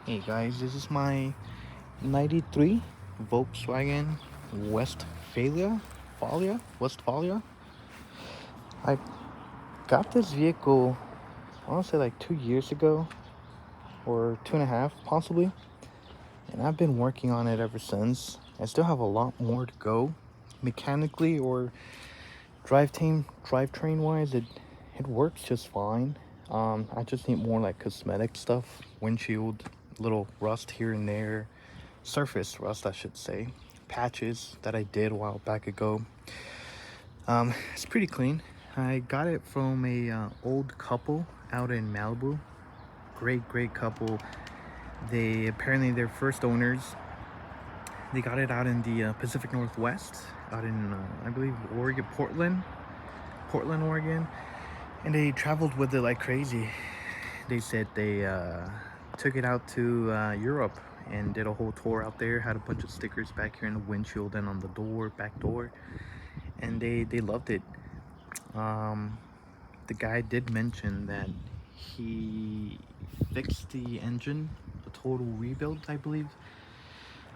Hey guys, this is my 93 Volkswagen Westfalia. I got this vehicle, I want to say like 2 years ago, or two and a half possibly, and I've been working on it ever since. I still have a lot more to go, mechanically or drivetrain wise. It works just fine. I just need more like cosmetic stuff, windshield, little rust here and there, surface rust, I should say, patches that I did a while back ago. It's pretty clean. I got it from a old couple out in Malibu. Great couple. They apparently their first owners. They got it out in the Pacific Northwest, out in I believe Oregon, Portland, Oregon, and they traveled with it like crazy. They said they took it out to Europe and did a whole tour out there. Had a bunch of stickers back here in the windshield and on the back door, and they loved it. Um, the guy did mention that he fixed the engine, a total rebuild, I believe.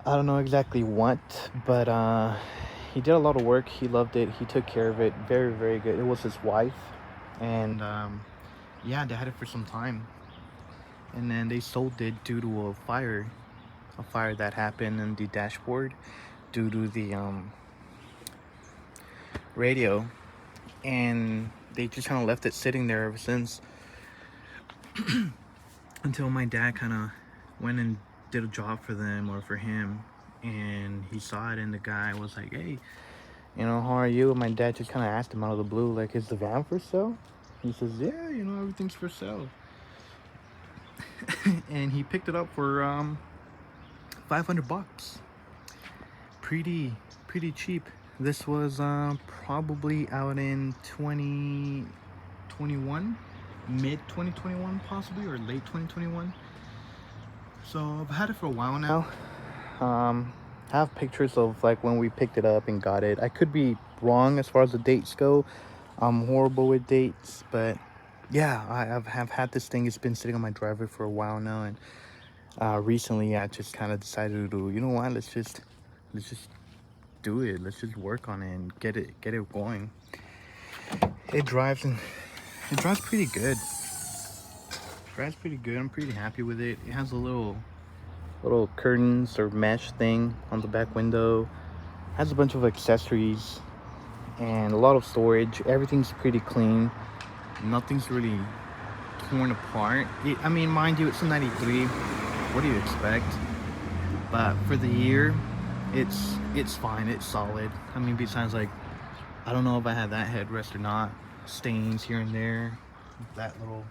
I don't know exactly what, but he did a lot of work. He loved it. He took care of it. Very good. It was his wife, and yeah, they had it for some time, and then they sold it due to a fire that happened in the dashboard due to the radio, and they just kind of left it sitting there ever since until my dad kind of went and did a job for them or for him, and he saw it, and the guy was like, hey, how are you? And my dad just kind of asked him out of the blue, like, is the van for sale? He says, yeah, everything's for sale. And he picked it up for $500. Pretty cheap. This was probably out in 2021, mid 2021 possibly, or late 2021. So I've had it for a while now. I have pictures of like when we picked it up and got it. I could be wrong as far as the dates go. I'm horrible with dates, but yeah, have had this thing. It's been sitting on my driveway for a while now, and recently I just kind of decided to, you know what, let's just do it. Let's just work on it and get it going. It drives and it drives pretty good. Drives pretty good. I'm pretty happy with it. It has a little curtains or mesh thing on the back window. Has a bunch of accessories and a lot of storage. Everything's pretty clean. Nothing's really torn apart. I mean, mind you, it's a 93. What do you expect? But for the year, it's fine. It's solid. I mean, besides, like, I don't know if I had that headrest or not. Stains here and there. That little,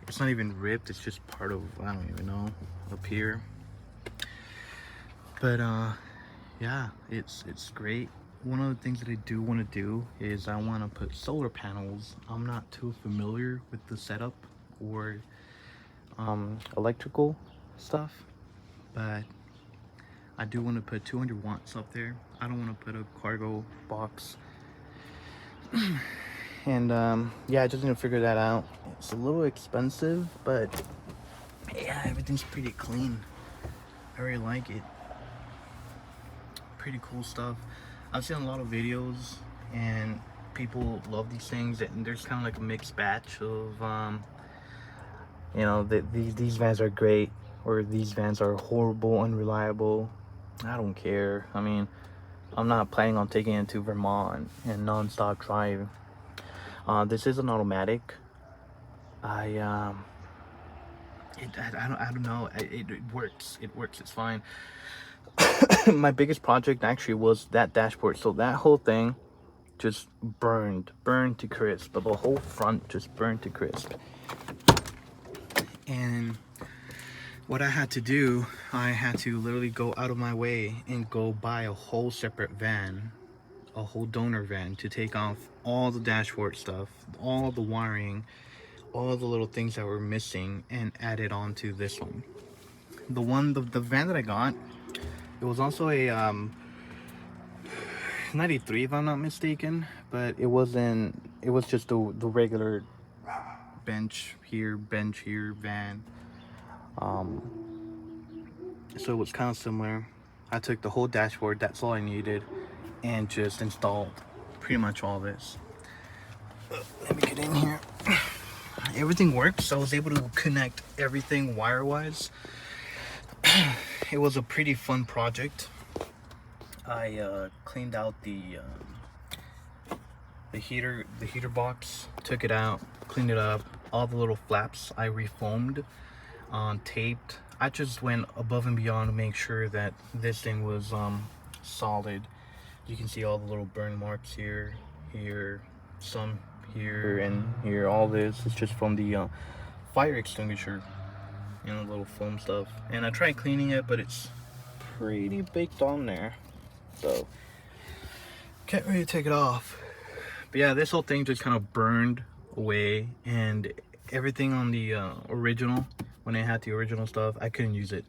it's not even ripped. It's just part of, I don't even know, up here. But yeah, it's great. One of the things that I do want to do is I want to put solar panels. I'm not too familiar with the setup or electrical stuff, but I do want to put 200 watts up there. I don't want to put a cargo box. And yeah, I just need to figure that out. It's a little expensive, but yeah, everything's pretty clean. I really like it. Pretty cool stuff. I've seen a lot of videos and people love these things, and there's kind of like a mixed batch of these vans are great or these vans are horrible, unreliable. I don't care. I mean, I'm not planning on taking it to Vermont and non-stop drive. This is an automatic. I don't know. It works. It works. It's fine. My biggest project actually was that dashboard. So that whole thing just burned to crisp. But the whole front just burned to crisp. And what I had to do, I had to literally go out of my way and go buy a whole separate van, a whole donor van, to take off all the dashboard stuff, all the wiring, all the little things that were missing, and add it onto this one. The van that I got, it was also a 93 if I'm not mistaken, but it was just the regular bench here van. So it was kind of similar. I took the whole dashboard, that's all I needed, and just installed pretty much all this. Let me get in here. Everything works, so I was able to connect everything wire-wise. It was a pretty fun project. I cleaned out the heater box, took it out, cleaned it up. All the little flaps I refoamed, taped. I just went above and beyond to make sure that this thing was solid. You can see all the little burn marks here, some here, and here. All this is just from the fire extinguisher, you know, little foam stuff. And I tried cleaning it, but it's pretty baked on there, so can't really take it off. But yeah, this whole thing just kind of burned away, and everything on the original, when I had the original stuff, I couldn't use it.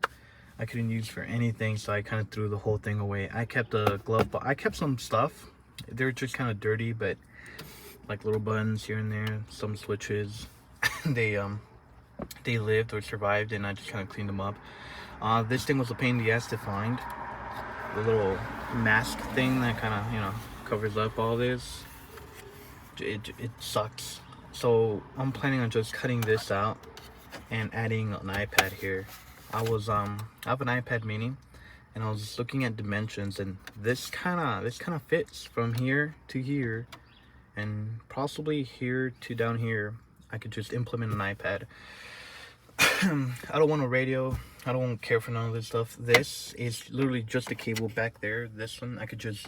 I couldn't use for anything, so I kind of threw the whole thing away. I kept a glove, but I kept some stuff. They're just kind of dirty, but like little buttons here and there, some switches. They lived or survived, and I just kind of cleaned them up. This thing was a pain in the ass to find. The little mask thing that kind of, you know, covers up all this. It sucks. So I'm planning on just cutting this out and adding an iPad here. I have an iPad mini, and I was looking at dimensions, and this kind of fits from here to here, and possibly here to down here. I could just implement an iPad. I don't want a radio. I don't care for none of this stuff. This is literally just a cable back there. This one, I could just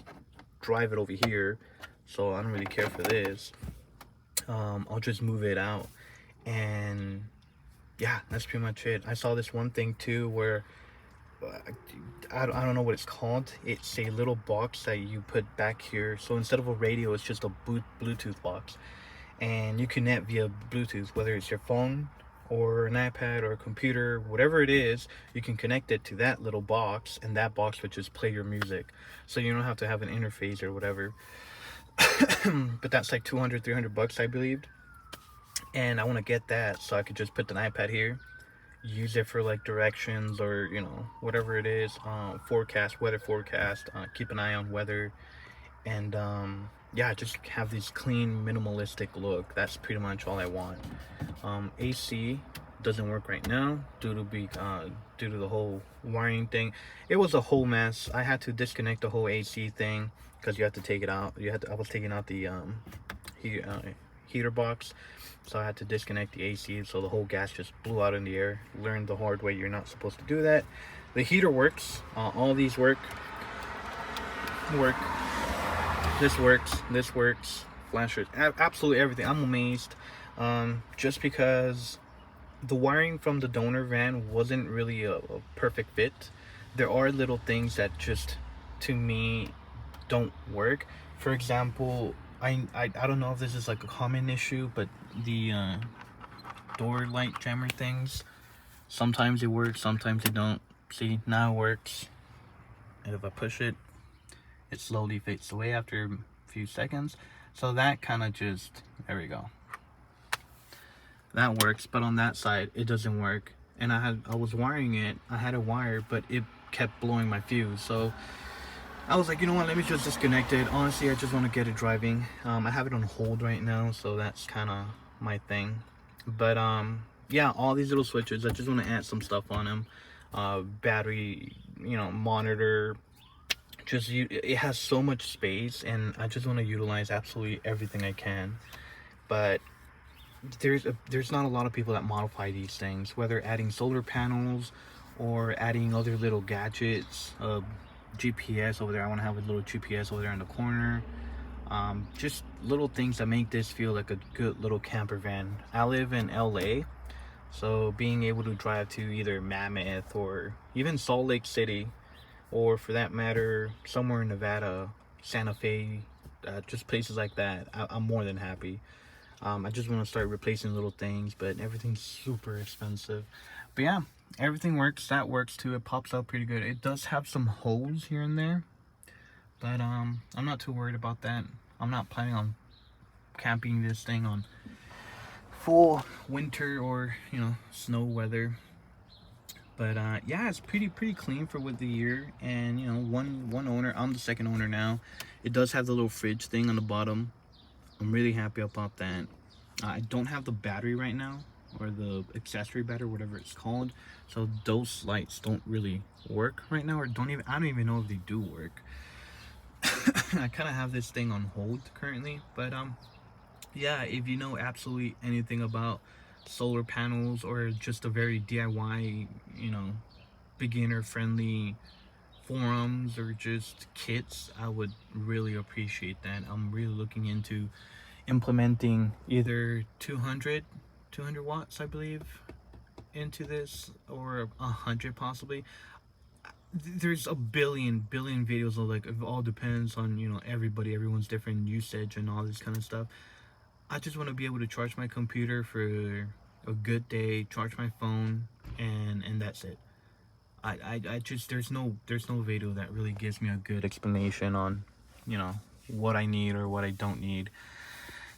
drive it over here, so I don't really care for this. I'll just move it out, and yeah, that's pretty much it. I saw this one thing too where I don't know what it's called. It's a little box that you put back here, so instead of a radio, it's just a Bluetooth box, and you connect via Bluetooth, whether it's your phone or an iPad or a computer, whatever it is. You can connect it to that little box, and that box would just play your music, so you don't have to have an interface or whatever. But that's like 200-300 bucks, I believe, and I want to get that so I could just put the iPad here, use it for like directions, or you know, whatever it is, weather forecast, keep an eye on weather, and yeah, just have this clean, minimalistic look. That's pretty much all I want. AC doesn't work right now due to the whole wiring thing. It was a whole mess. I had to disconnect the whole AC thing because you have to take it out. I was taking out the heater box, so I had to disconnect the AC, so the whole gas just blew out in the air. Learned the hard way, you're not supposed to do that. The heater works. All these work. This works. Flashers, absolutely everything. I'm amazed. Just because the wiring from the donor van wasn't really a perfect fit. There are little things that just, to me, don't work. For example, I don't know if this is like a common issue, but the door light jammer things, sometimes it works, sometimes it don't. See, now it works, and if I push it, it slowly fades away after a few seconds. So that kind of just, there we go, that works. But on that side, it doesn't work, and I was wiring it. I had a wire, but it kept blowing my fuse. So I was like, you know what, let me just disconnect it. Honestly, I just want to get it driving. I have it on hold right now, so that's kind of my thing. But yeah, all these little switches, I just want to add some stuff on them. Battery, you know, monitor. It has so much space, and I just want to utilize absolutely everything I can. But there's not a lot of people that modify these things, whether adding solar panels or adding other little gadgets. GPS over there, I want to have a little GPS over there in the corner. Just little things that make this feel like a good little camper van. I live in LA, so being able to drive to either Mammoth or even Salt Lake City, or for that matter somewhere in Nevada, Santa Fe, just places like that, I'm more than happy. I just want to start replacing little things, but everything's super expensive. But yeah, everything works. That works too. It pops out pretty good. It does have some holes here and there, but I'm not too worried about that. I'm not planning on camping this thing on full winter or, you know, snow weather. But yeah, it's pretty clean for what the year. And you know, one owner. I'm the second owner now. It does have the little fridge thing on the bottom. I'm really happy about that. I don't have the battery right now, or the accessory battery, whatever it's called. So those lights don't really work right now, or I don't even know if they do work. I kind of have this thing on hold currently, but yeah, if you know absolutely anything about solar panels or just a very DIY, you know, beginner friendly forums or just kits, I would really appreciate that. I'm really looking into implementing either 200 watts, I believe, into this, or 100 possibly. There's a billion videos of, like, it all depends on, you know, everyone's different usage and all this kind of stuff. I just want to be able to charge my computer for a good day, charge my phone, and that's it. I just there's no video that really gives me a good explanation on, you know, what I need or what I don't need.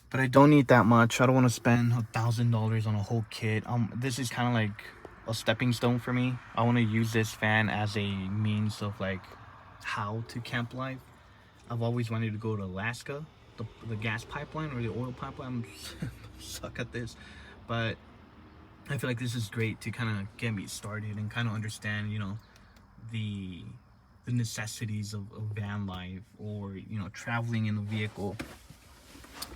But I don't need that much. I don't want to spend $1,000 on a whole kit. This is kind of like a stepping stone for me. I want to use this fan as a means of, like, how to camp life. I've always wanted to go to Alaska, the gas pipeline or the oil pipeline. I'm suck at this, but I feel like this is great to kind of get me started and kind of understand, you know, the necessities of van life, or, you know, traveling in a vehicle.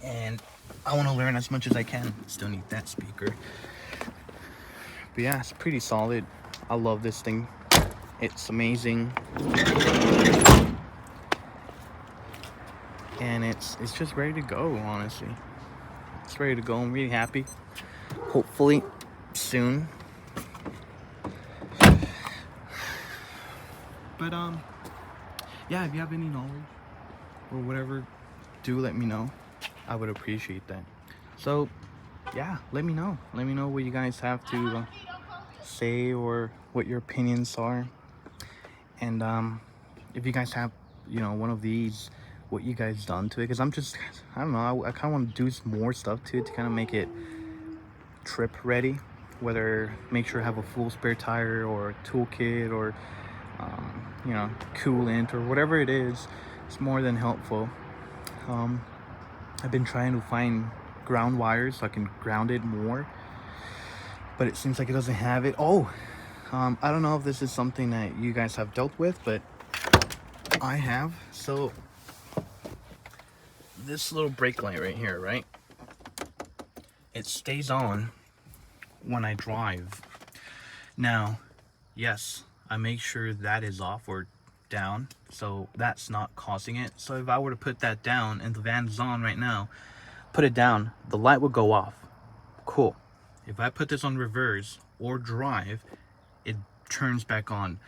And I want to learn as much as I can. Still need that speaker, but yeah, it's pretty solid. I love this thing. It's amazing, and it's just ready to go. Honestly, it's ready to go. I'm really happy. Hopefully soon. But yeah, if you have any knowledge or whatever, do let me know. I would appreciate that. So yeah, let me know what you guys have to say, or what your opinions are. And if you guys have, you know, one of these, what you guys done to it, because I don't know, I kind of want to do some more stuff to it to kind of make it trip ready. Whether make sure I have a full spare tire or toolkit, or you know, coolant or whatever it is. It's more than helpful. I've been trying to find ground wires so I can ground it more, but it seems like it doesn't have it. I don't know if this is something that you guys have dealt with, but I have. So this little brake light right here, right? It stays on when I drive. Now, yes, I make sure that is off or down, so that's not causing it. So if I were to put that down and the van is on right now, put it down, the light would go off. Cool. If I put this on reverse or drive, it turns back on.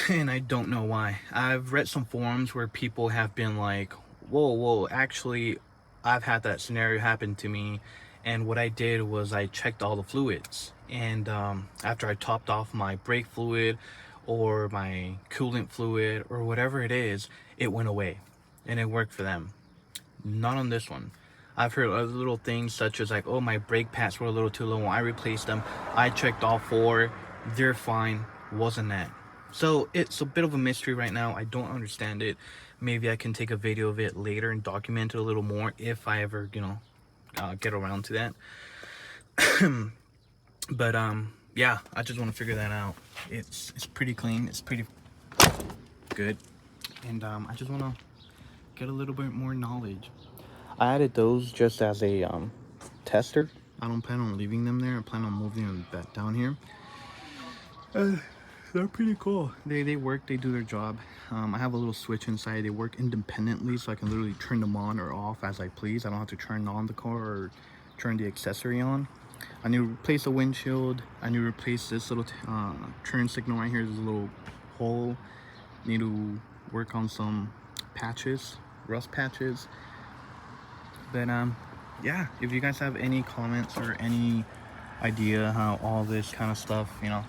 And I don't know why. I've read some forums where people have been like, whoa, actually, I've had that scenario happen to me. And what I did was I checked all the fluids. And after I topped off my brake fluid or my coolant fluid or whatever it is, it went away. And it worked for them. Not on this one. I've heard other little things such as, like, oh, my brake pads were a little too low. I replaced them. I checked all four. They're fine. Wasn't that. So it's a bit of a mystery right now. I don't understand it. Maybe I can take a video of it later and document it a little more if I ever, you know, get around to that. But yeah, I just want to figure that out. It's pretty clean. It's pretty good. And I just want to get a little bit more knowledge. I added those just as a tester. I don't plan on leaving them there. I plan on moving them back down here. They're pretty cool. They work. They do their job. I have a little switch inside. They work independently, so I can literally turn them on or off as I please. I don't have to turn on the car or turn the accessory on. I need to replace the windshield. I need to replace this little turn signal right here. There's a little hole. Need to work on some patches, rust patches. But yeah, if you guys have any comments or any idea how all this kind of stuff, you know,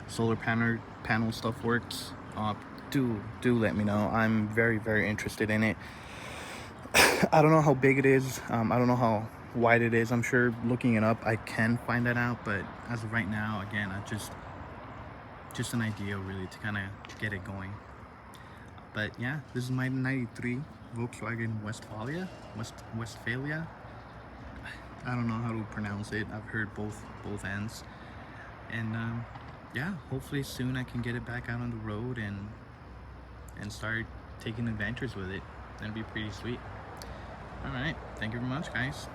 solar panel stuff works, do let me know. I'm very interested in it. I don't know how big it is. I don't know how wide it is. I'm sure looking it up I can find that out, but as of right now, again, just an idea really to kind of get it going. But yeah, this is my 93 Volkswagen Westfalia. I don't know how to pronounce it. I've heard both ends. And yeah, hopefully soon I can get it back out on the road and start taking adventures with it. That'd be pretty sweet. All right, thank you very much, guys.